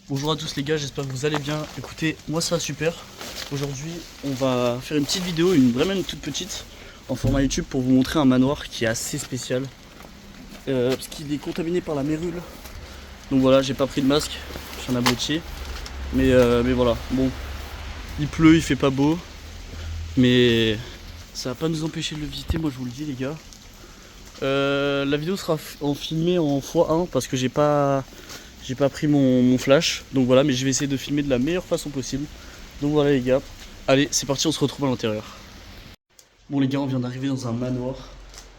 Bonjour à tous les gars, j'espère que vous allez bien. Écoutez, moi ça va super. Aujourd'hui, on va faire une petite vidéo, vraiment une toute petite, en format YouTube pour vous montrer un manoir qui est assez spécial. Parce qu'il est contaminé par la mérule. Donc voilà, j'ai pas pris de masque, je suis un abruti. Mais voilà, bon, il pleut, il fait pas beau. Mais ça va pas nous empêcher de le visiter, moi je vous le dis les gars. La vidéo sera filmée en x1 parce que j'ai pas pris mon flash. Donc voilà, mais je vais essayer de filmer de la meilleure façon possible. Donc voilà les gars. Allez, c'est parti, on se retrouve à l'intérieur. Bon les gars, on vient d'arriver dans un manoir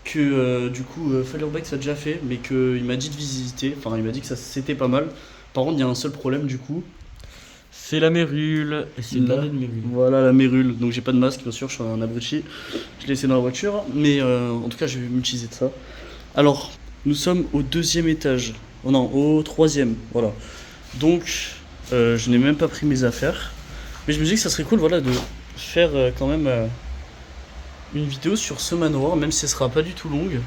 que du coup Firebex a déjà fait, mais qu'il m'a dit de visiter. Enfin, il m'a dit que ça c'était pas mal. Par contre, il y a un seul problème du coup. C'est la mérule, et c'est Là, blindé de mérule. voilà la mérule. Donc j'ai pas de masque, bien sûr, je suis un abruti. Je l'ai laissé dans la voiture, mais en tout cas, je vais m'utiliser de ça. Alors, nous sommes au deuxième étage. Oh non, au troisième, voilà. Donc, je n'ai même pas pris mes affaires. Mais je me dis que ça serait cool, voilà, de faire quand même une vidéo sur ce manoir, même si elle sera pas du tout longue.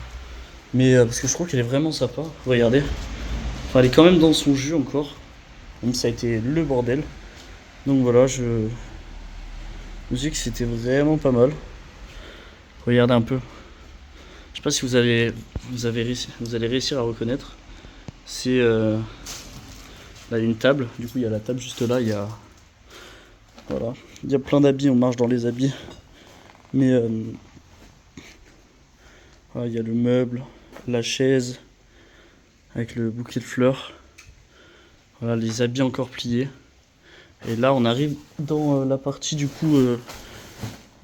Mais parce que je trouve qu'elle est vraiment sympa. Regardez. Enfin, elle est quand même dans son jus encore. Même si ça a été le bordel. Donc voilà, je me dis que c'était vraiment pas mal. Regardez un peu. Je sais pas si vous allez réussir à reconnaître. C'est là une table. Du coup, il y a la table juste là. Voilà. Il y a plein d'habits. On marche dans les habits. Mais voilà, il y a le meuble, la chaise avec le bouquet de fleurs. Voilà, les habits encore pliés. Et là, on arrive dans la partie du coup.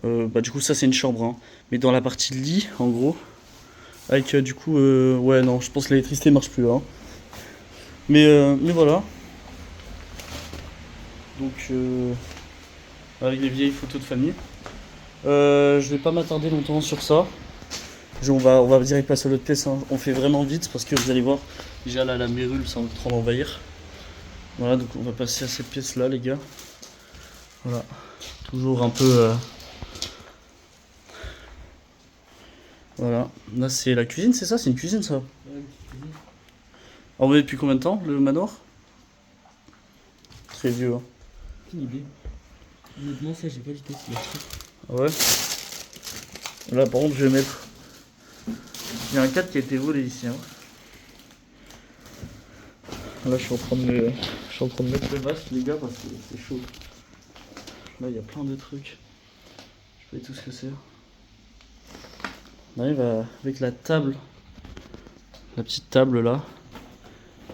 Du coup, ça c'est une chambre. Hein. Mais dans la partie lit, en gros. Avec du coup, ouais, non, je pense que l'électricité marche plus. Hein. Mais voilà. Donc, avec des vieilles photos de famille. Je vais pas m'attarder longtemps sur ça. On va direct passer à l'autre pièce. Hein. On fait vraiment vite parce que vous allez voir, déjà là, la mérule, c'est en train d'envahir. Voilà, donc on va passer à cette pièce là, les gars. Voilà. Toujours un peu. Voilà. Là, c'est la cuisine, c'est ça? C'est une cuisine, ça? On est depuis combien de temps, le manoir? Très vieux. Hein. Aucune idée. Honnêtement, ça, j'ai pas du tout. Ah ouais. Là, par contre, je vais mettre. Il y a un cadre qui a été volé ici. Hein. Là, je suis en train de mettre le masque, les gars, parce que c'est chaud. Là, il y a plein de trucs. Je sais pas tout ce que c'est. On arrive avec la table. La petite table là.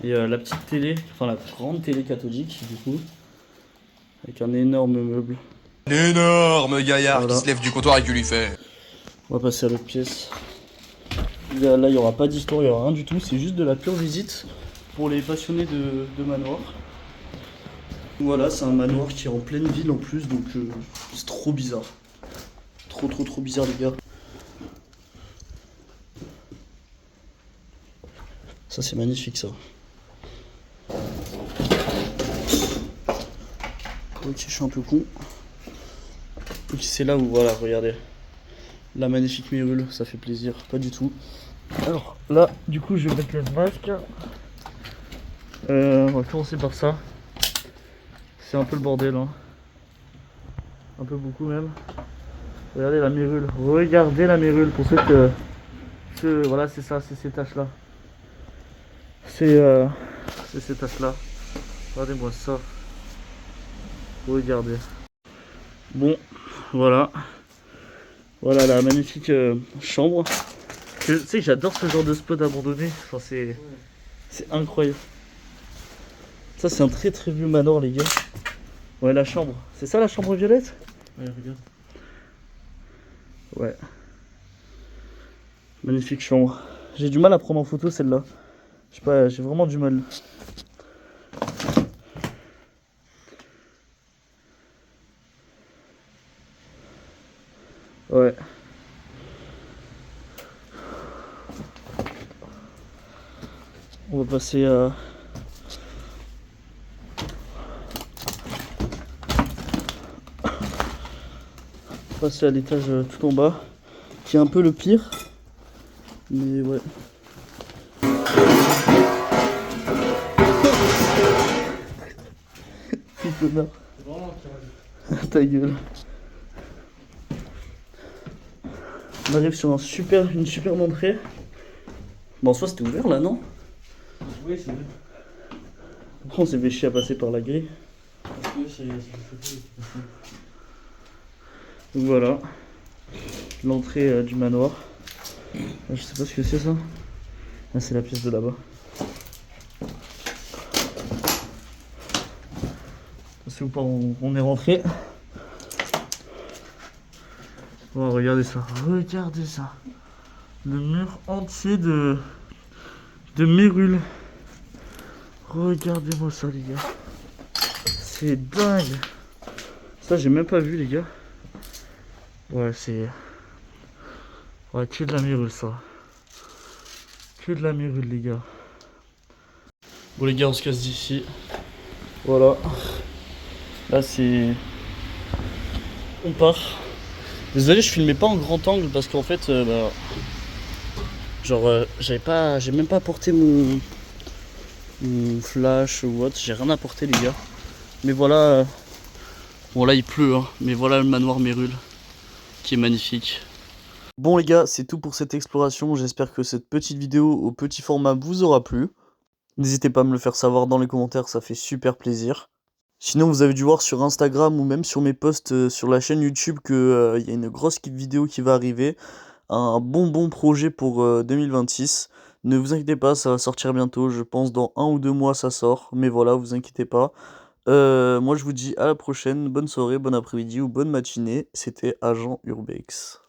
Et la petite télé, enfin la grande télé cathodique, du coup. Avec un énorme meuble. L'énorme gaillard Voilà. qui se lève du comptoir et qui lui fait. On va passer à l'autre pièce. Là, il n'y aura pas d'histoire, il n'y aura rien du tout. C'est juste de la pure visite pour les passionnés de manoir. Voilà, c'est un manoir qui est en pleine ville en plus, donc c'est trop bizarre. Trop bizarre, les gars. Ça, c'est magnifique, ça. Ok, je suis un peu con. Ok, c'est là où, voilà, regardez. La magnifique mérule, ça fait plaisir. Pas du tout. Alors, là, du coup, je vais mettre le masque. On va commencer par ça. C'est un peu le bordel, hein. Un peu beaucoup même. Regardez la mérule. Regardez la mérule pour ceux que... Voilà, c'est ça, c'est ces taches-là. C'est ces taches-là. Regardez-moi ça. Regardez. Bon, voilà. Voilà la magnifique chambre. Tu sais que j'adore ce genre de spot abandonné. Enfin, c'est incroyable. Ça, c'est un très vieux manoir, les gars. Ouais, la chambre. C'est ça la chambre violette? Ouais, regarde. Ouais. Magnifique chambre. J'ai du mal à prendre en photo celle-là. Je sais pas, j'ai vraiment du mal. Ouais. On va passer à... passer à l'étage tout en bas, qui est un peu le pire. Mais ouais. Connard. C'est vraiment un qui Ta gueule. On arrive sur une superbe entrée. Bon, en soi, c'était ouvert là, non? Oui, c'est vrai. Après, on s'est fait chier à passer par la grille. Parce que c'est le chauffeur. Donc voilà. L'entrée du manoir. Je sais pas ce que c'est ça. Ah, c'est la pièce de là-bas. C'est où pas on est rentré. Oh, regardez ça. Regardez ça. Le mur entier de mérules. Regardez-moi ça, les gars. C'est dingue. Ça, j'ai même pas vu, les gars. Ouais, c'est... Ouais, que de la mérule, ça. Que de la mérule, les gars. Bon, les gars, on se casse d'ici. Voilà. Là, c'est... On part. Désolé, je filmais pas en grand angle parce qu'en fait, j'ai même pas apporté mon flash ou autre. J'ai rien apporté, les gars. Mais voilà. Bon, là, il pleut, hein. Mais voilà le manoir Mérule qui est magnifique. Bon les gars, c'est tout pour cette exploration, j'espère que cette petite vidéo au petit format vous aura plu. N'hésitez pas à me le faire savoir dans les commentaires, ça fait super plaisir. Sinon vous avez dû voir sur Instagram ou même sur mes posts sur la chaîne YouTube que y a une grosse vidéo qui va arriver. Un bon projet pour 2026. Ne vous inquiétez pas, ça va sortir bientôt, je pense dans 1 ou 2 mois ça sort. Mais voilà, vous inquiétez pas. Moi je vous dis à la prochaine, bonne soirée, bon après-midi ou bonne matinée. C'était Agent Urbex.